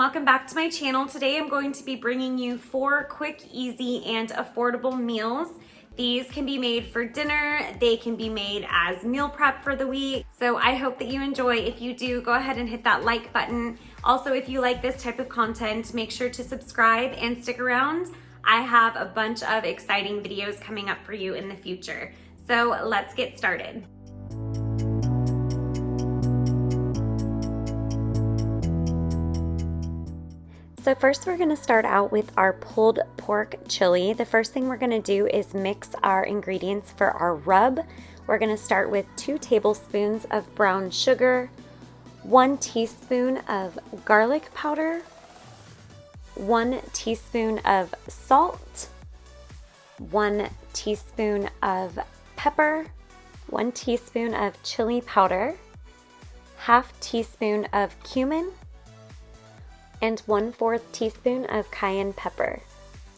welcome back to my channel. Today I'm going to be bringing you 4 quick, easy, and affordable meals. These can be made for dinner, they can be made as meal prep for the week. So I hope that you enjoy. If you do, go ahead and hit that like button. Also, if you like this type of content, make sure to subscribe and stick around. I have a bunch of exciting videos coming up for you in the future. So let's get started. So first we're gonna start out with our pulled pork chili. The first thing we're gonna do is mix our ingredients for our rub. We're gonna start with 2 tablespoons of brown sugar, 1 teaspoon of garlic powder, 1 teaspoon of salt, 1 teaspoon of pepper, 1 teaspoon of chili powder, ½ teaspoon of cumin, and 1/4 teaspoon of cayenne pepper.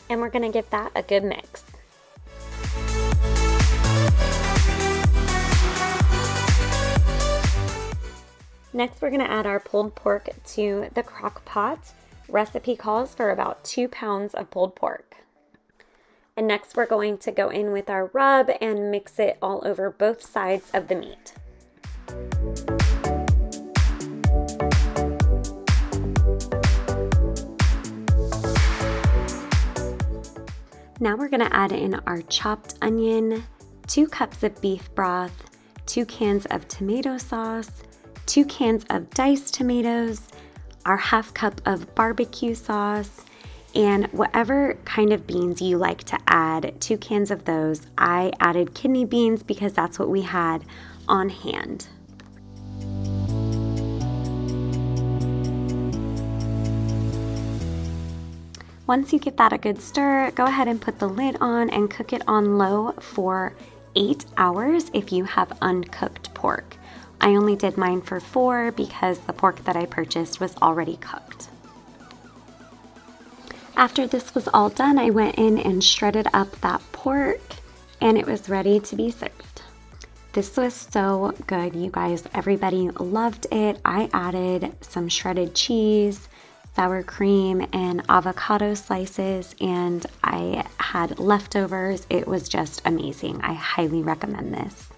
And we're gonna give that a good mix. Next, we're gonna add our pulled pork to the crock pot. Recipe calls for about 2 pounds of pulled pork. And next, we're going to go in with our rub and mix it all over both sides of the meat. Now we're gonna add in our chopped onion, 2 cups of beef broth, 2 cans of tomato sauce, 2 cans of diced tomatoes, our ½ cup of barbecue sauce, and whatever kind of beans you like to add, 2 cans of those. I added kidney beans because that's what we had on hand. Once you give that a good stir, go ahead and put the lid on and cook it on low for 8 hours if you have uncooked pork. I only did mine for 4 because the pork that I purchased was already cooked. After this was all done, I went in and shredded up that pork and it was ready to be served. This was so good, you guys. Everybody loved it. I added some shredded cheese, sour cream, and avocado slices, and I had leftovers. It was just amazing. I highly recommend this.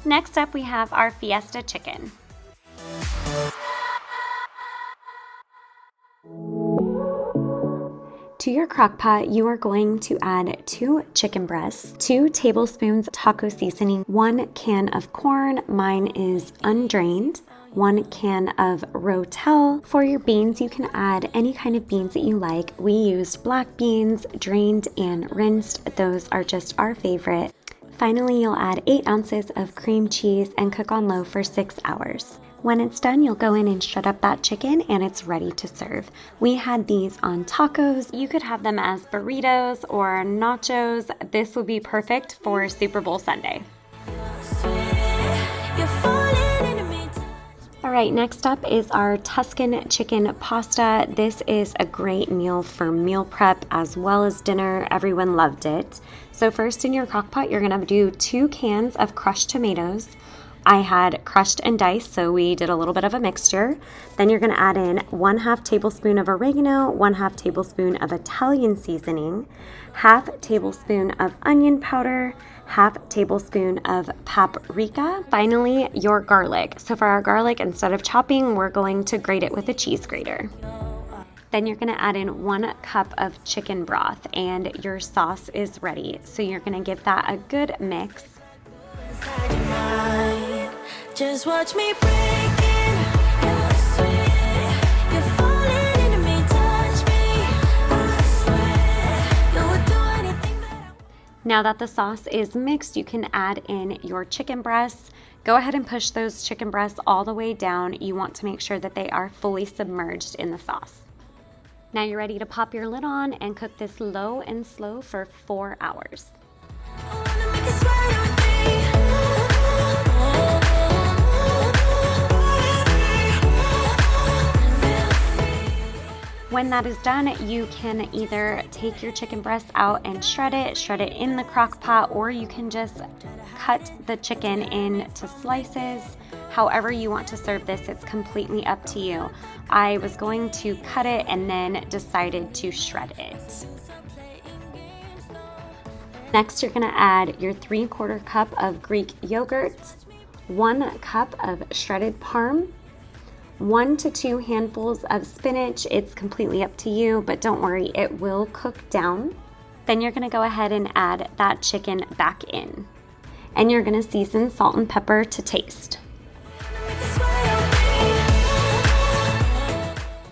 Next up, we have our Fiesta Chicken. To your crock pot, you are going to add 2 chicken breasts, 2 tablespoons taco seasoning, 1 can of corn, mine is undrained, 1 can of rotel. For your beans, you can add any kind of beans that you like. We used black beans, drained and rinsed. Those are just our favorite. Finally, you'll add 8 ounces of cream cheese and cook on low for 6 hours. When it's done, you'll go in and shred up that chicken and it's ready to serve. We had these on tacos. You could have them as burritos or nachos. This would be perfect for Super Bowl Sunday. All right, next up is our Tuscan chicken pasta. This is a great meal for meal prep as well as dinner. Everyone loved it. So first in your crock pot, you're gonna do 2 cans of crushed tomatoes. I had crushed and diced, so we did a little bit of a mixture. Then you're gonna add in 1/2 tablespoon of oregano, 1/2 tablespoon of Italian seasoning, ½ tablespoon of onion powder, ½ tablespoon of paprika. Finally, your garlic. So for our garlic, instead of chopping, we're going to grate it with a cheese grater. Then you're gonna add in 1 cup of chicken broth and your sauce is ready. So you're gonna give that a good mix. Just watch me breaking. You're sweet. You're falling into me, touch me. I swear you would do anything better. Now that the sauce is mixed, you can add in your chicken breasts. Go ahead and push those chicken breasts all the way down. You want to make sure that they are fully submerged in the sauce. Now you're ready to pop your lid on and cook this low and slow for 4 hours. I wanna make it sweat with me. When that is done, you can either take your chicken breast out and shred it in the crock pot, or you can just cut the chicken into slices. However you want to serve this, it's completely up to you. I was going to cut it and then decided to shred it. Next, you're gonna add your 3/4 cup of Greek yogurt, 1 cup of shredded parm, 1 to 2 handfuls of spinach. It's completely up to you, but don't worry, it will cook down. Then you're gonna go ahead and add that chicken back in. And you're gonna season salt and pepper to taste.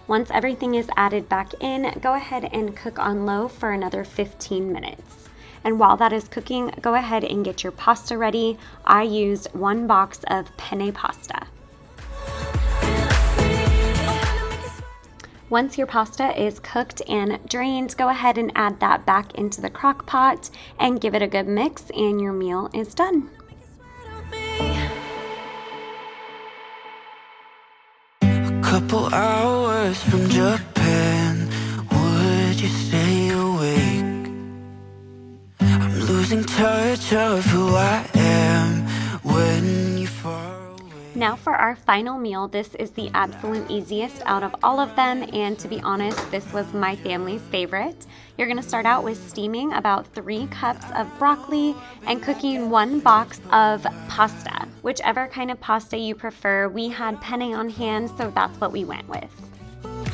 Once everything is added back in, go ahead and cook on low for another 15 minutes. And while that is cooking, go ahead and get your pasta ready. I used 1 box of penne pasta. Once your pasta is cooked and drained, go ahead and add that back into the crock pot and give it a good mix, and your meal is done. Couple hours from Japan, would you stay awake? I'm losing touch of who I am when you're far away. Now for our final meal. This is the absolute easiest out of all of them, and to be honest, this was my family's favorite. You're gonna start out with steaming about 3 cups of broccoli and cooking 1 box of pasta. Whichever kind of pasta you prefer. We had penne on hand, so that's what we went with.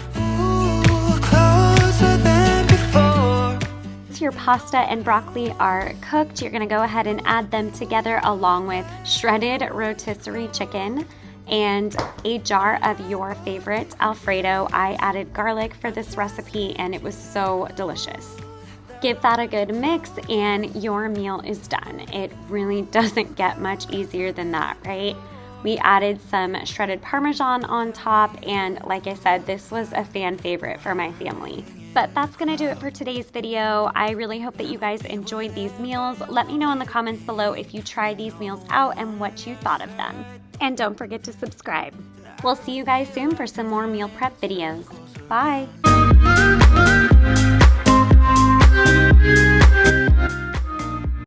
Ooh, closer than before. Once your pasta and broccoli are cooked, you're gonna go ahead and add them together along with shredded rotisserie chicken and a jar of your favorite Alfredo. I added garlic for this recipe and it was so delicious. Give that a good mix and your meal is done. It really doesn't get much easier than that, right? We added some shredded Parmesan on top, and like I said, this was a fan favorite for my family. But that's gonna do it for today's video. I really hope that you guys enjoyed these meals. Let me know in the comments below if you tried these meals out and what you thought of them. And don't forget to subscribe. We'll see you guys soon for some more meal prep videos. Bye.